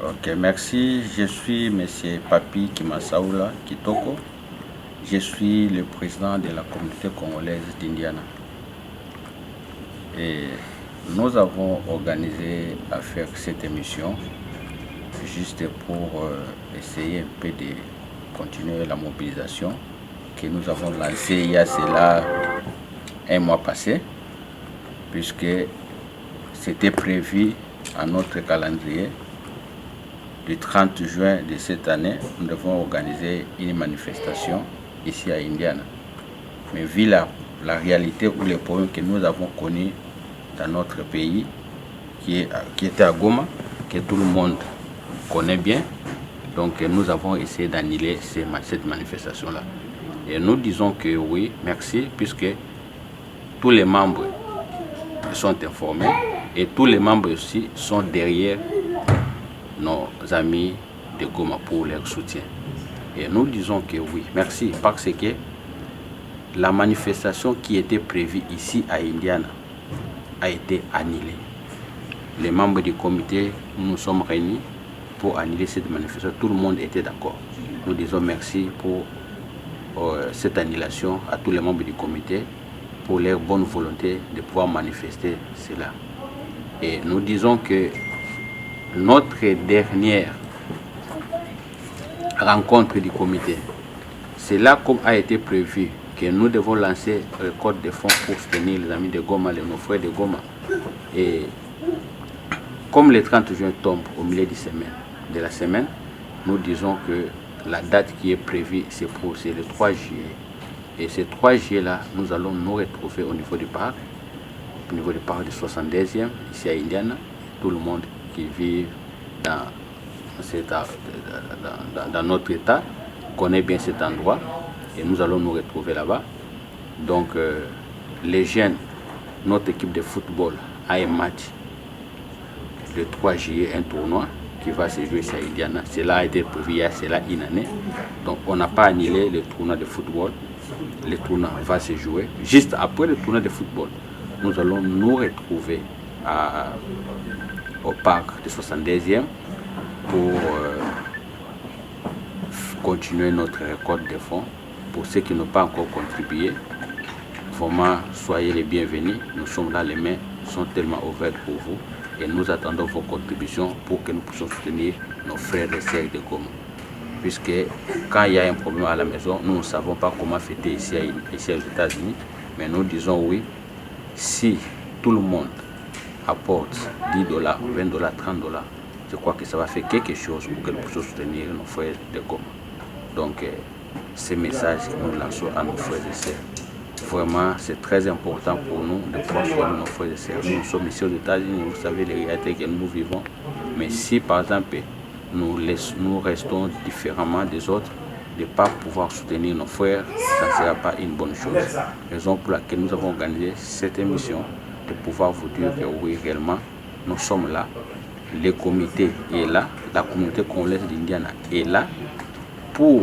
Ok, merci. Je suis M. Papi Kimasaoula Kitoko. Je suis le président de la communauté congolaise d'Indiana. Et nous avons organisé à faire cette émission juste pour essayer un peu de continuer la mobilisation que nous avons lancée il y a cela un mois passé, puisque c'était prévu à notre calendrier. Du 30 juin de cette année, nous devons organiser une manifestation ici à Indiana. Mais vu la réalité ou les problèmes que nous avons connus dans notre pays, qui était à Goma, que tout le monde connaît bien, donc nous avons essayé d'annuler cette manifestation-là. Et nous disons que oui, merci, puisque tous les membres sont informés et tous les membres aussi sont derrière nos amis de Goma pour leur soutien. Et nous disons que oui, merci, parce que la manifestation qui était prévue ici à Indiana a été annulée. Les membres du comité, nous sommes réunis pour annuler cette manifestation. Tout le monde était d'accord. Nous disons merci pour cette annulation à tous les membres du comité pour leur bonne volonté de pouvoir manifester cela. Et nous disons que notre dernière rencontre du comité, c'est là comme a été prévu que nous devons lancer un récolte de fonds pour soutenir les amis de Goma, nos frères de Goma. Et comme le 30 juin tombe au milieu de la semaine, nous disons que la date qui est prévue, c'est le 3 juillet. Et ce 3 juillet-là, nous allons nous retrouver au niveau du parc du 72e, ici à Indiana. Tout le monde qui vit dans notre état connaît bien cet endroit et nous allons nous retrouver là-bas. Donc les jeunes, notre équipe de football a un match le 3 juillet, un tournoi qui va se jouer ici à Indiana. Cela a été prévu il y a une année. Donc on n'a pas annulé le tournoi de football. Le tournoi va se jouer. Juste après le tournoi de football, nous allons nous retrouver au parc du 72e pour continuer notre récolte de fonds. Pour ceux qui n'ont pas encore contribué, vraiment soyez les bienvenus. Nous sommes là, les mains sont tellement ouvertes pour vous et nous attendons vos contributions pour que nous puissions soutenir nos frères et sœurs de Goma. Puisque quand il y a un problème à la maison, nous ne savons pas comment fêter ici aux États-Unis, mais nous disons oui, si tout le monde apporte $10, $20, $30, je crois que ça va faire quelque chose pour que nous puissions soutenir nos frères de Goma. Donc, ce message que nous lançons à nos frères et sœurs, vraiment, c'est très important pour nous de pouvoir soutenir nos frères et sœurs. Nous sommes ici aux États-Unis, vous savez les réalités que nous vivons. Mais si, par exemple, nous restons différemment des autres, de ne pas pouvoir soutenir nos frères, ça ne sera pas une bonne chose. Raison pour laquelle nous avons organisé cette émission, de pouvoir vous dire que oui, réellement, nous sommes là. Le comité est là, la communauté congolaise d'Indiana est là pour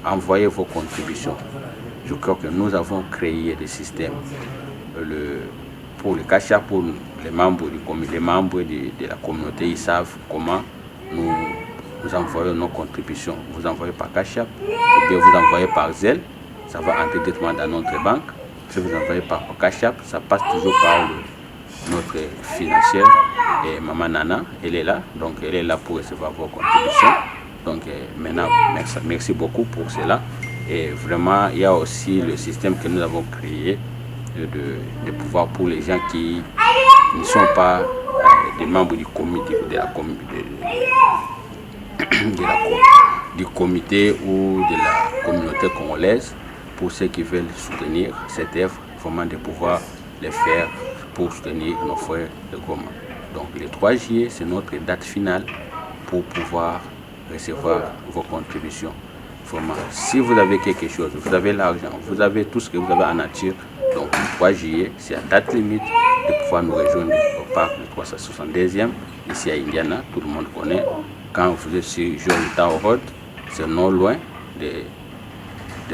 envoyer vos contributions. Je crois que nous avons créé des systèmes pour le cash app, pour les membres du comité, les membres de la communauté, ils savent comment nous envoyons nos contributions. Vous envoyez par cash app ou bien vous envoyez par Zelle, ça va entrer directement dans notre banque. Si vous envoyez par cash app, ça passe toujours par notre financière et Maman Nana, elle est là, donc elle est là pour recevoir vos contributions. Donc maintenant, merci beaucoup pour cela. Et vraiment, il y a aussi le système que nous avons créé de pouvoir pour les gens qui ne sont pas des membres du comité, du comité ou de la communauté congolaise, pour ceux qui veulent soutenir cette œuvre, vraiment de pouvoir les faire pour soutenir nos frères de Goma. Donc le 3 juillet, c'est notre date finale pour pouvoir recevoir vos contributions. Vraiment, si vous avez quelque chose, vous avez l'argent, vous avez tout ce que vous avez en nature, donc le 3 juillet, c'est la date limite de pouvoir nous rejoindre au parc du 372e, ici à Indiana, tout le monde connaît. Quand vous êtes sur George Town Road, c'est non loin de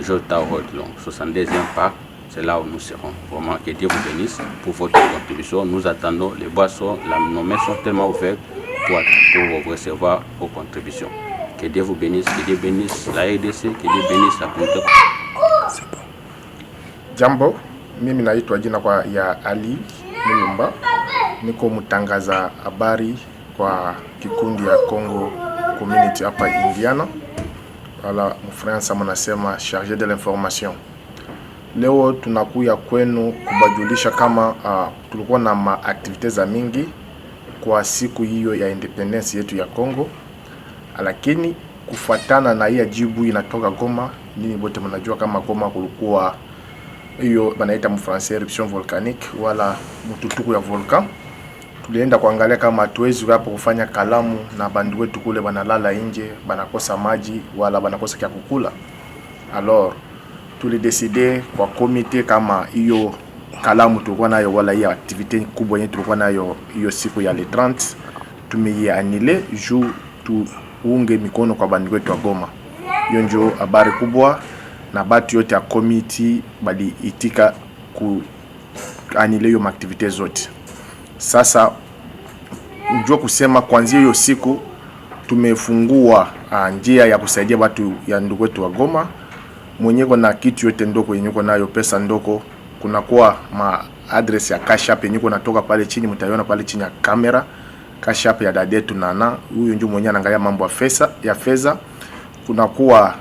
George Town Road, donc 72e parc, c'est là où nous serons. Vraiment, que Dieu vous bénisse pour votre contribution. Nous attendons les boissons, nos mains sont tellement ouvertes adéquate pour recevoir vos contributions. Que Dieu vous bénisse, que Dieu bénisse la RDC, que Dieu bénisse la communauté. Jambo, mimi naitwa jina ya Ali Mulumba. Niko mtangaza habari kwa kikundi ya Congo Community hapa Indiana. Wala mfransa mnasema chargé de l'information. Leo tunakuya kwenu kubajulisha kama tulikuwa na maaktivite za mingi kwa siku hiyo ya independence yetu ya Congo. Lakini kufuatana na hii jibu inatoka Goma, nini bote mnajua kama Goma kulikuwa hiyo banaita mfransa eruption volcanique wala mtutuko ya volcan. Tulienda kuangalia kama hatuwezi hapo kufanya kalamu na bandu wetu kule banalala nje, banakosa maji wala banakosa kia kukula. Alors tulideside kwa komite kama hiyo kalamu tulikuwa nayo wala hiyo activite kubwa yetu tulikuwa nayo hiyo siku ya le 30 tumeianile juu tuunge mikono kwa bandu wetu wa Goma. Hiyo ndio habari kubwa na batu yote ya committee bali itika ku anile hiyo activite zote. Sasa njoo kusema kuanzia hiyo siku tumefungua njia ya kusaidia watu ya ndugu wetu wa Goma. Mwenyeko na kitu yote ndoko yenyeko nayo pesa ndoko, kuna kwa address ya Cash App yenyeko natoka pale chini, mtaiona pale chini ya kamera. Cash App ya dadetu Nana, huyo ndio mwenye anaangalia mambo ya fedha. Kuna kuwa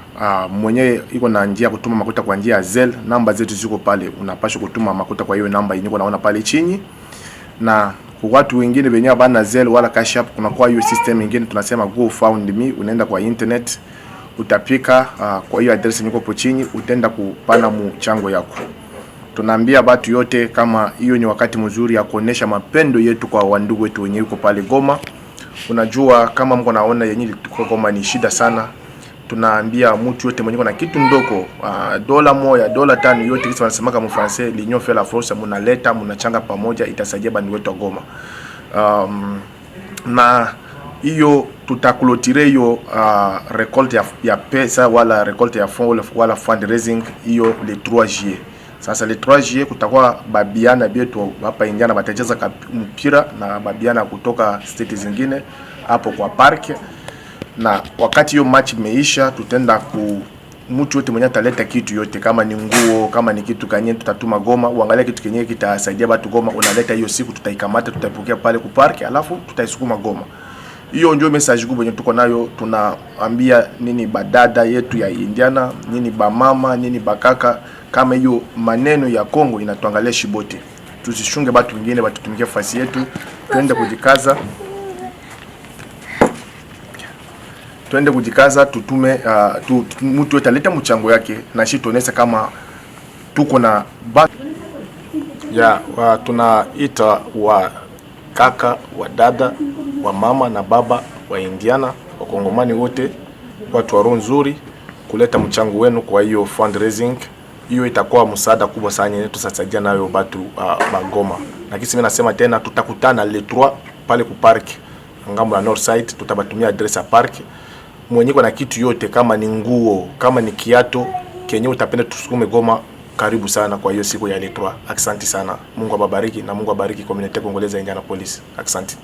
mwenye iko na njia kutuma makuta kwa njia ya Zelle, namba zetu ziko pale, unapaswa kutuma makuta kwa hiyo namba yenyeko naona pale chini. Na kwa watu wengine wenye bana Zelle wala Cash App, kuna kwa hiyo system nyingine tunasema GoFundMe, unaenda kwa internet utapika kwa hiyo address niko hapo chini, utaenda kupana mchango yako. Tunaambia watu yote kama hiyo ni wakati mzuri ya kuonesha mapendo yetu kwa wandugu wetu wenye yuko pale Goma. Unajua kama mko naona yenyewe tuko Goma ni shida sana. Tunaambia mtu yote mwenye kuna kitu ndoko, dola moja, dola 5 yote kisa wanasema kama Francais l'union fait la force, mnaleta mnachanga pamoja itasaidia bandu wetu wa Goma. Na hiyo tutakulotire hiyo recolte ya pesa wala recolte ya fond wala fundraising hiyo le 3 juillet. Sasa le 3 juillet kutakuwa babiana betu hapa Indiana batacheza mpira na babiana kutoka state zingine hapo kwa park. Na wakati hiyo match imeisha, tutaenda ku mtu yote mwenye ataleta kitu yote, kama ni nguo, kama ni kitu kanye, tutatuma Goma. Uangalie kitu kenyewe kitasaidia watu Goma, unaleta hiyo siku, tutaikamata, tutaipokea pale ku park, alafu tutaisukuma Goma. Hiyo ndio message kubwa yenye tuko nayo. Tunaambia nini badada yetu ya Indiana, nini ba mama, nini bakaka, kama hiyo maneno ya Kongo inatuangalia shibote. Tusishunge watu wengine watutumikie fasi yetu, twende kujikaza. Tuende kujikaza, tutume mtu yote aleta mchango yake na shi tuonese kama tuko na tunaita wa kaka, wa dada, wa mama na baba wa Indiana, wa Kongomani wote, watu wa roho nzuri kuleta mchango wenu kwa hiyo fundraising. Hiyo itakuwa msaada kubwa sana yetu tutasaidia nayo watu wa Goma. Na kisi mimi nasema tena tutakutana le 3 pale ku park ngambo ya North Side, tutabatumia address ya park. Mwenyeko na kitu yote kama ni nguo, kama ni kiato, kenye utapenda tusukume Goma, karibu sana kwa hiyo siku ya le 3. Asante sana. Mungu awabariki na Mungu abariki community Congolaise Indiana Police. Asante.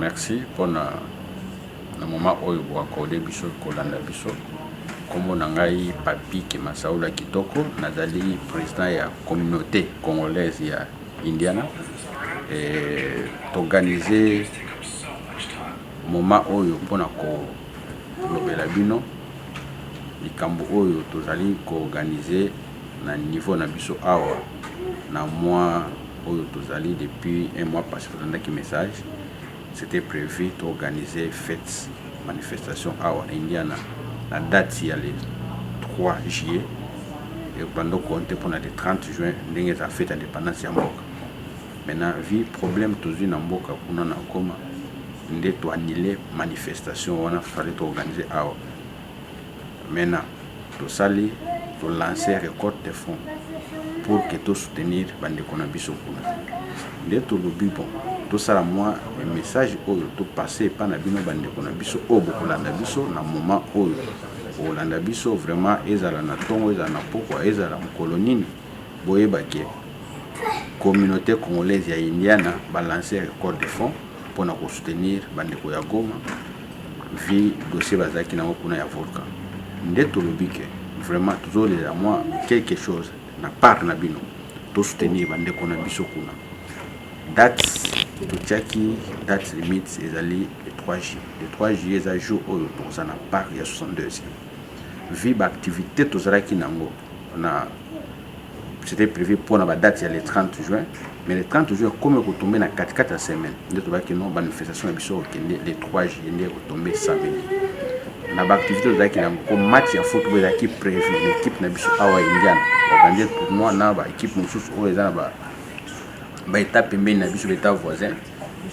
Merci pour na moment oyo accordé biso kolanda biso. Kombo nangai Papi Masaula Kitoko, nazali président ya communauté congolaise ya Indiana. T'organiser moment oyo pona ko lobela bino likambo oyo tozali ko organiser na niveau na biso awa na mois oyo tozali depuis un mois passé tozandaki message. C'était prévu d'organiser fête manifestation awa na Indiana la date ya le 3 juillet et pendant qu'on était pour le 30 juin ndenge za fête indépendance ya mboka. Maintenant vi problème toujours na mboka kuna na koma nde to annuler manifestation wana fallait organiser awa. Maintenant to sali to lancer récolte de fonds pour que to soutenir bande kona biso kuna nde to lobi bon to sala moi un message oyo to passer pa na bino bande kona biso o bokolanda biso na moment oyo olanda biso vraiment ezala na tongo ezala na pokwa ezala mkolonini boyeba ke communauté congolaise ya Indiana va lancer record de fonds pour nous soutenir bandeko ya Goma vi dossier bazaki na kuna ya volcan ndeto lobike vraiment toujours les moi quelque chose na part na bino to soutenir bandeko na biso kuna date totiaki date limite ezali le 3 juillet le 3 juillet eza jour oyo tozana part ya 62e vi ba activité tozalaki nango na c'était prévu pour la date le 30 juin mais le 30 juin comme ko tomber na 4 semaines ndeto ba que non manifestation ya biso le 3 juillet ko tomber samedi na ba activité tozalaki nango match ya football ezalaki prévu l'équipe na biso awa Indiana organiser tournoi na ba équipe mosusu oyo eza na ba étape pembeni na biso l'état voisin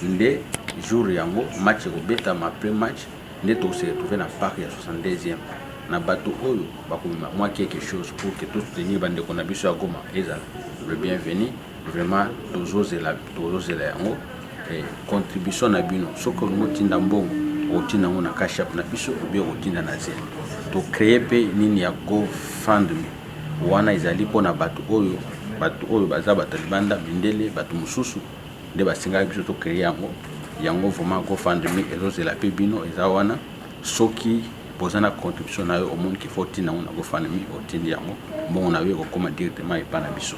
nde jour yango match ko beta ma après match nde to se retrouver na parc ya 62e na bato oyo bakomema moi quelque chose pour que tout soutenir bande ko na biso ya Goma ezala le bienvenu vraiment tozozela yango et contribution na bino soko mo tinda mbongo otinda ngo na cash app na biso obi otinda na zen to créer pe nini ya GoFundMe wana ezali pona bato oyo baza batalibanda mindele bato mususu nde basinga biso to créer yango vraiment GoFundMe ezozela pe bino eza wana soki posana contribution na yo au monde qui faut tina na GoFundMe otindi yango bon na yo ko koma directement epana biso.